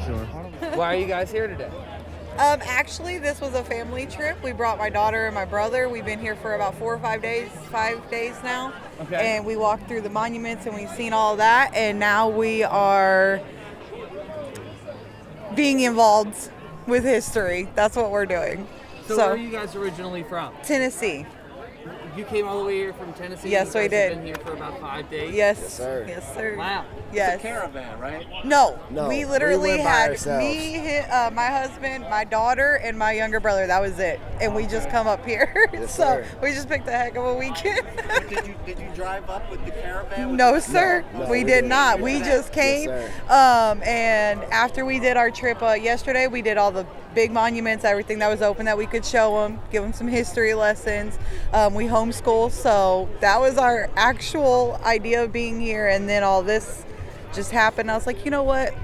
Sure. Why are you guys here today? Actually, this was a family trip. We brought my daughter and my brother. We've been here for about 4 or 5 days, 5 days now. Okay. And we walked through the monuments and we've seen all that. And now we are being involved with history. That's what we're doing. So where are you guys originally from? Tennessee. You came all the way here from Tennessee? Yes, you we guys did. Have been here for about 5 days? Yes, sir. Yes, sir. Wow. Yes. It's a caravan, right? No, No, we we literally went by had ourselves. me, my husband, my daughter, and my younger brother. That was it, and we just come up here. Yes, So sir. we just picked a heck of a weekend. Did you drive up with the caravan? No, sir, No, we we did didn't. not. We We did just not. came. Yes, And after we did our trip yesterday, we did all the big monuments, everything that was open that we could show them, give them some history lessons. We homeschool, so that was our actual idea of being here. And then all this just happened. I was like, you know what?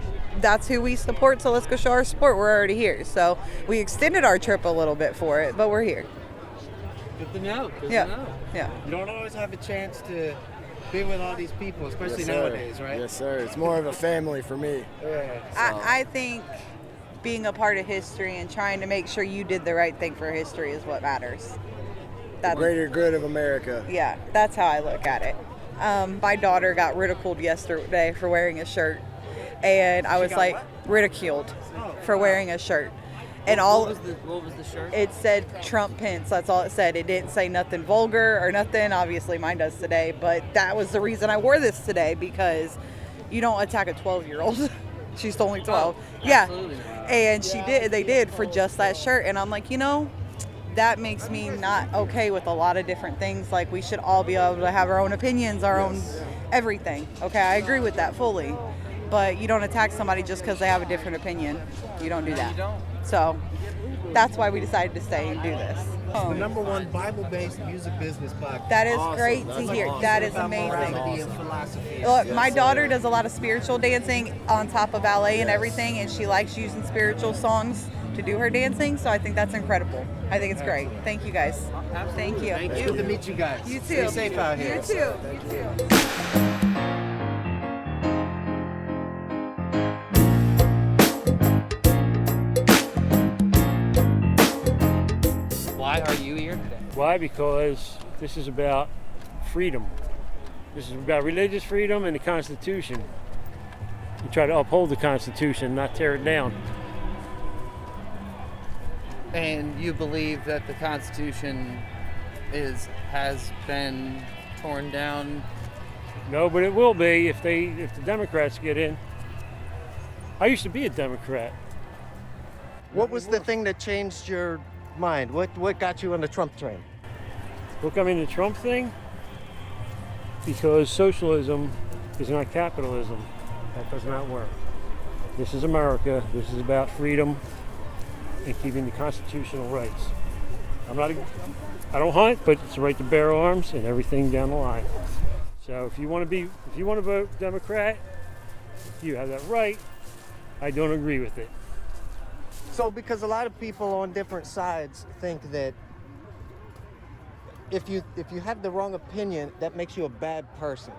That's who we support, so let's go show our support. We're already here. So we extended our trip a little bit for it, but we're here. Good to know. Good Yeah. to know. Yeah. You don't always have a chance to be with all these people, especially Yes, sir. nowadays, right? Yes, sir. It's more of a family for me. Yeah. I think being a part of history and trying to make sure you did the right thing for history is what matters. The greater good of America. Yeah, that's how I look at it. My daughter got ridiculed yesterday for wearing a shirt, and I was got like, what? ridiculed for wearing a shirt. And What was the shirt? it said Trump Pence. That's all it said. It didn't say nothing vulgar or nothing. Obviously, mine does today, but that was the reason I wore this today, because you don't attack a 12-year-old. She's only 12. Yeah, absolutely. and they did for just that shirt, and I'm like, that makes me not okay with a lot of different things. Like, we should all be able to have our own opinions, our own everything. Okay, I agree with that fully. But you don't attack somebody just because they have a different opinion. You don't do that. You don't. So that's why we decided to stay and do this. The #1 Bible-based music business podcast. That is Awesome. great That's to hear. awesome. That is About amazing. morality and philosophy. Look, my daughter does a lot of spiritual dancing on top of ballet and everything, and she likes using spiritual songs to do her dancing, so I think that's incredible. I think it's great. Thank you guys. Thank you. It's good to meet you guys. You too. Stay safe out here. You too. You too. Why are you here today? Why? Because this is about freedom. This is about religious freedom and the Constitution. We try to uphold the Constitution, not tear it down. And you believe that the Constitution has been torn down? No, but it will be if the Democrats get in. I used to be a Democrat. What was the thing that changed your mind? What got you on the Trump train? Look, I'm in the Trump thing because socialism is not capitalism. That does not work. This is America. This is about freedom and keeping the constitutional rights. I don't hunt, but it's the right to bear arms and everything down the line. So if you want to vote Democrat, you have that right. I don't agree with it. So, because a lot of people on different sides think that if you have the wrong opinion, that makes you a bad person.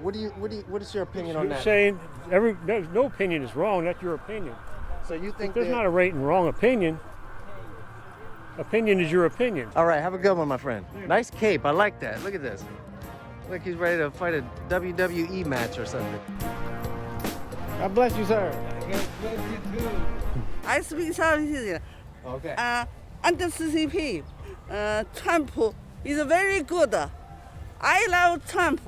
What is your opinion on You're that? saying no opinion is wrong. That's your opinion. So you think There's that... not a right and wrong opinion. Opinion is your opinion. All right, have a good one, my friend. Nice cape. I like that. Look at this. Like he's ready to fight a WWE match or something. God bless you, sir. I speak Chinese. Okay. Under CCP, Trump is very good. I love Trump.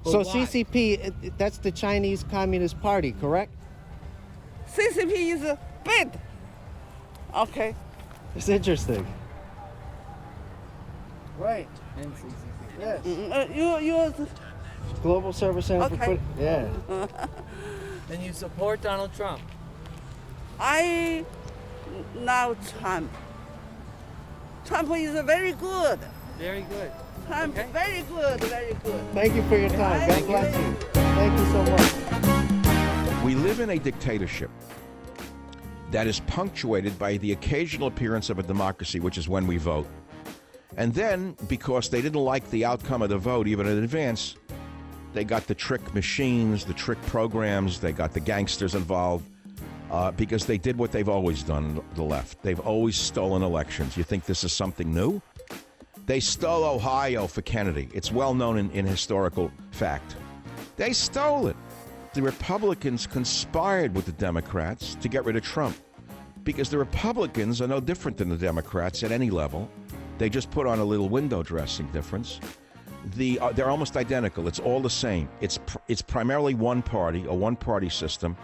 So CCP, that's the Chinese Communist Party, correct? CCP is bad. Okay. It's interesting. Right. Yes. You Global Service Center for Okay. Yeah. And you support Donald Trump? I love Trump. Trump is very good. Very good. Trump Okay. very good, very good. Thank you for your time. God bless you. Thank you so much. We live in a dictatorship that is punctuated by the occasional appearance of a democracy, which is when we vote. And then, because they didn't like the outcome of the vote, even in advance, they got the trick machines, the trick programs, they got the gangsters involved, because they did what they've always done, the left. They've always stolen elections. You think this is something new? They stole Ohio for Kennedy. It's well known in historical fact. They stole it. The Republicans conspired with the Democrats to get rid of Trump because the Republicans are no different than the Democrats at any level. They just put on a little window dressing difference. They're almost identical. It's all the same. It's primarily one party, a one-party system,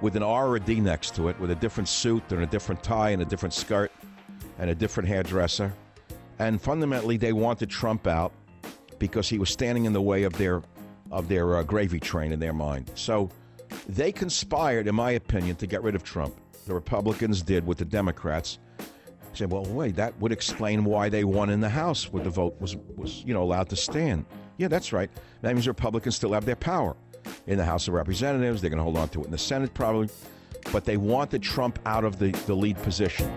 with an R or a D next to it, with a different suit and a different tie and a different skirt and a different hairdresser. And fundamentally, they wanted Trump out because he was standing in the way of their gravy train in their mind. So they conspired, in my opinion, to get rid of Trump. The Republicans did with the Democrats. I said, well, wait, that would explain why they won in the House, where the vote was allowed to stand. Yeah, that's right. That means the Republicans still have their power in the House of Representatives. They're going to hold on to it in the Senate probably. But they wanted Trump out of the lead position.